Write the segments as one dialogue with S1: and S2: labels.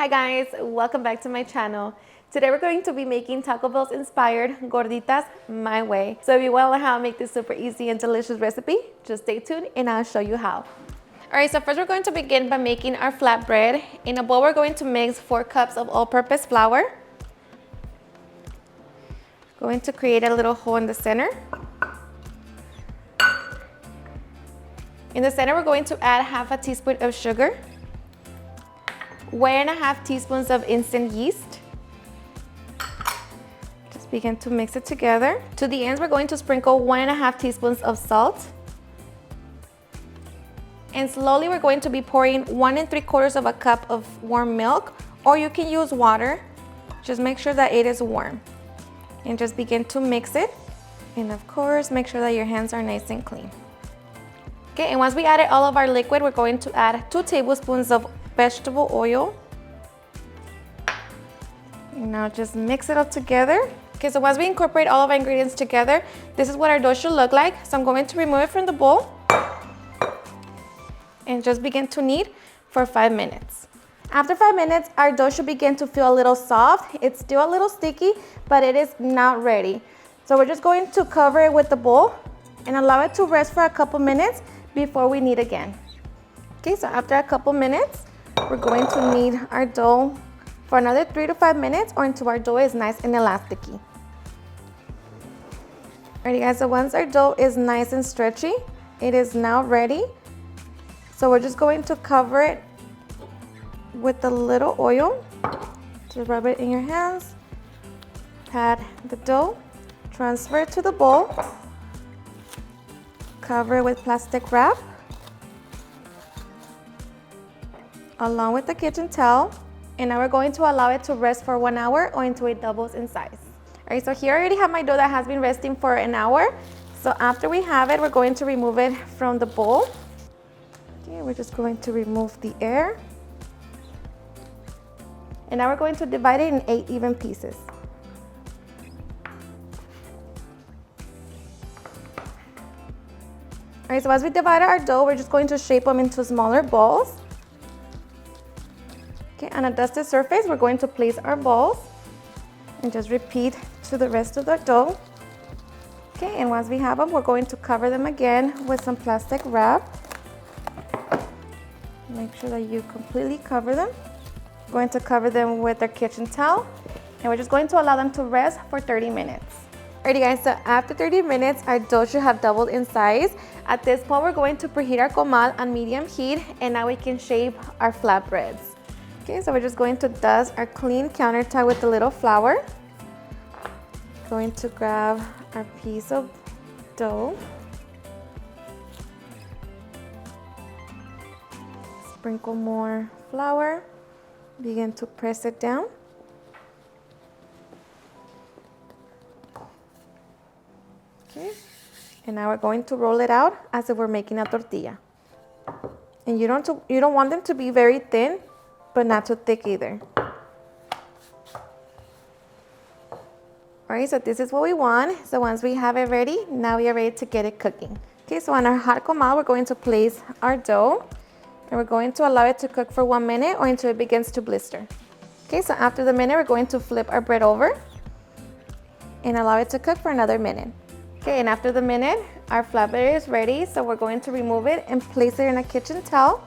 S1: Hi guys, welcome back to my channel. Today we're going to be making Taco Bell's inspired gorditas my way. So if you want to learn how to make this super easy and delicious recipe, just stay tuned and I'll show you how. Alright, so first we're going to begin by making our flatbread. In a bowl we're going to mix 4 cups of all-purpose flour. Going to create a little hole in the center. In the center we're going to add half a teaspoon of sugar. 1.5 teaspoons of instant yeast. Just begin to mix it together. To the ends, we're going to sprinkle 1.5 teaspoons of salt. And slowly we're going to be pouring 1 3/4 cup of warm milk, or you can use water. Just make sure that it is warm. And just begin to mix it. And of course, make sure that your hands are nice and clean. Okay, and once we added all of our liquid, we're going to add 2 tablespoons of vegetable oil. And now just mix it all together. Okay, so once we incorporate all of our ingredients together, this is what our dough should look like. So I'm going to remove it from the bowl and just begin to knead for 5 minutes. After 5 minutes, our dough should begin to feel a little soft. It's still a little sticky, but it is not ready. So we're just going to cover it with the bowl and allow it to rest for a couple minutes before we knead again. Okay, so after a couple minutes, we're going to knead our dough for another 3 to 5 minutes or until our dough is nice and elasticy. Alrighty guys, so once our dough is nice and stretchy, it is now ready. So we're just going to cover it with a little oil. Just rub it in your hands, pat the dough, transfer it to the bowl, cover it with plastic wrap, along with the kitchen towel, and now we're going to allow it to rest for 1 hour or until it doubles in size. All right, so here I already have my dough that has been resting for an hour. So after we have it, we're going to remove it from the bowl. Okay, we're just going to remove the air. And now we're going to divide it in 8 even pieces. All right, so as we divide our dough, we're just going to shape them into smaller balls. Okay, on a dusted surface, we're going to place our balls and just repeat to the rest of the dough. Okay, and once we have them, we're going to cover them again with some plastic wrap. Make sure that you completely cover them. We're going to cover them with our kitchen towel, and we're just going to allow them to rest for 30 minutes. Alrighty guys, so after 30 minutes, our dough should have doubled in size. At this point, we're going to preheat our comal on medium heat, and now we can shape our flatbreads. Okay, so we're just going to dust our clean countertop with a little flour. Going to grab our piece of dough. Sprinkle more flour. Begin to press it down. Okay, and now we're going to roll it out as if we're making a tortilla. And you don't want them to be very thin, but not too thick either. Alright, so this is what we want. So once we have it ready, now we are ready to get it cooking. Okay, so on our hot comal, we're going to place our dough, and we're going to allow it to cook for 1 minute or until it begins to blister. Okay, so after the minute, we're going to flip our bread over and allow it to cook for another minute. Okay, and after the minute, our flatbread is ready, so we're going to remove it and place it in a kitchen towel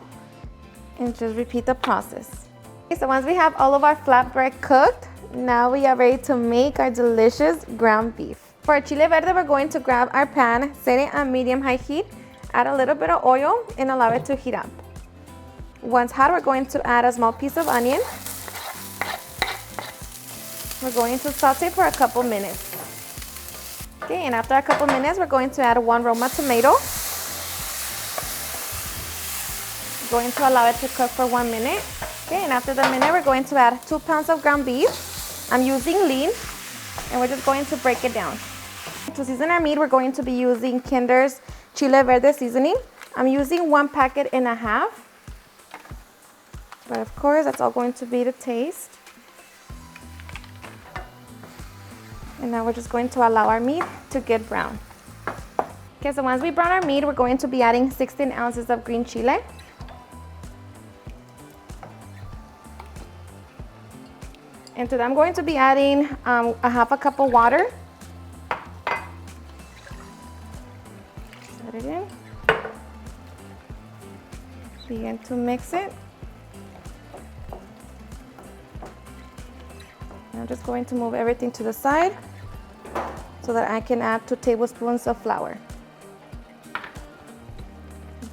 S1: and just repeat the process. Okay, so once we have all of our flatbread cooked, now we are ready to make our delicious ground beef. For our chile verde, we're going to grab our pan, set it on medium-high heat, add a little bit of oil, and allow it to heat up. Once hot, we're going to add a small piece of onion. We're going to saute for a couple minutes. Okay, and after a couple minutes, we're going to add 1 Roma tomato. Going to allow it to cook for 1 minute. Okay, and after the minute, we're going to add 2 pounds of ground beef. I'm using lean, and we're just going to break it down. To season our meat, we're going to be using Kinder's Chile Verde seasoning. I'm using 1.5 packets. But of course, that's all going to be to taste. And now we're just going to allow our meat to get brown. Okay, so once we brown our meat, we're going to be adding 16 ounces of green chile. And to that I'm going to be adding a half a cup of water. Set it in. Begin to mix it. I'm just going to move everything to the side so that I can add 2 tablespoons of flour.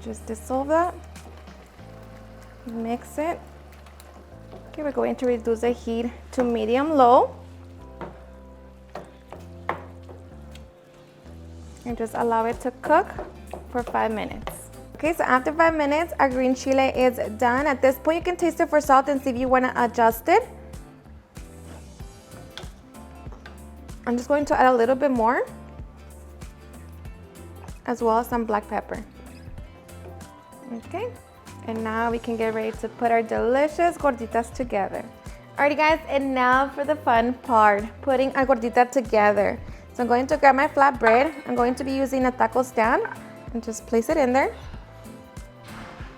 S1: Just dissolve that. Mix it. Okay, we're going to reduce the heat to medium-low. And just allow it to cook for 5 minutes. Okay, so after 5 minutes, our green chile is done. At this point, you can taste it for salt and see if you want to adjust it. I'm just going to add a little bit more, as well as some black pepper. Okay. And now we can get ready to put our delicious gorditas together. Alrighty guys, and now for the fun part, putting our gordita together. So I'm going to grab my flatbread. I'm going to be using a taco stand and just place it in there.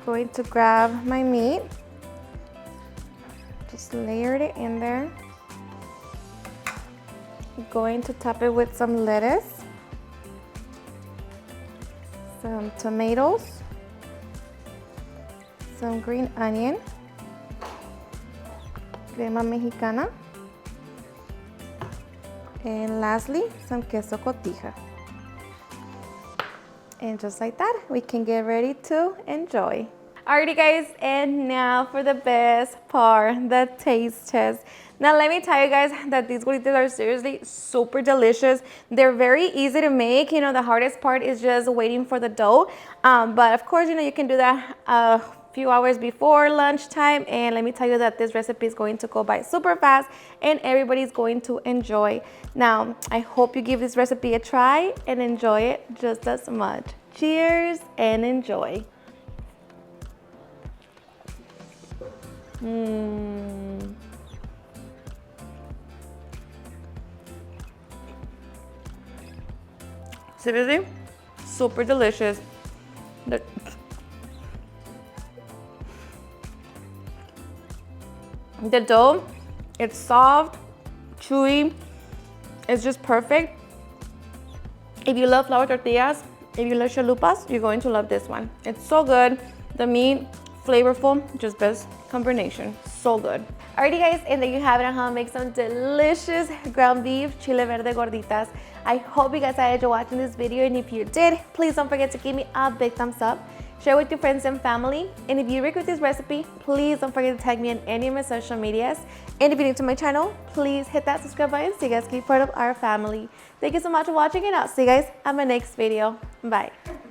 S1: Going to grab my meat. Just layer it in there. Going to top it with some lettuce, some tomatoes, some green onion, crema mexicana, and lastly, some queso cotija. And just like that, we can get ready to enjoy. Alrighty guys, and now for the best part, the taste test. Now let me tell you guys that these gorditas are seriously super delicious. They're very easy to make. You know, the hardest part is just waiting for the dough. But of course, you know, you can do that a few hours before lunchtime. And let me tell you that this recipe is going to go by super fast and everybody's going to enjoy. Now, I hope you give this recipe a try and enjoy it just as much. Cheers and enjoy. Seriously, super delicious. The dough, it's soft, chewy, it's just perfect. If you love flour tortillas, if you love chalupas, you're going to love this one. It's so good. The meat, flavorful, just best combination. So good. Alrighty guys, and there you have it on how to make some delicious ground beef chile verde gorditas. I hope you guys enjoyed watching this video, and if you did, please don't forget to give me a big thumbs up. Share with your friends and family, and if you agree with this recipe, please don't forget to tag me on any of my social medias. And if you're new to my channel, please hit that subscribe button so you guys can be part of our family. Thank you so much for watching, and I'll see you guys on my next video. Bye.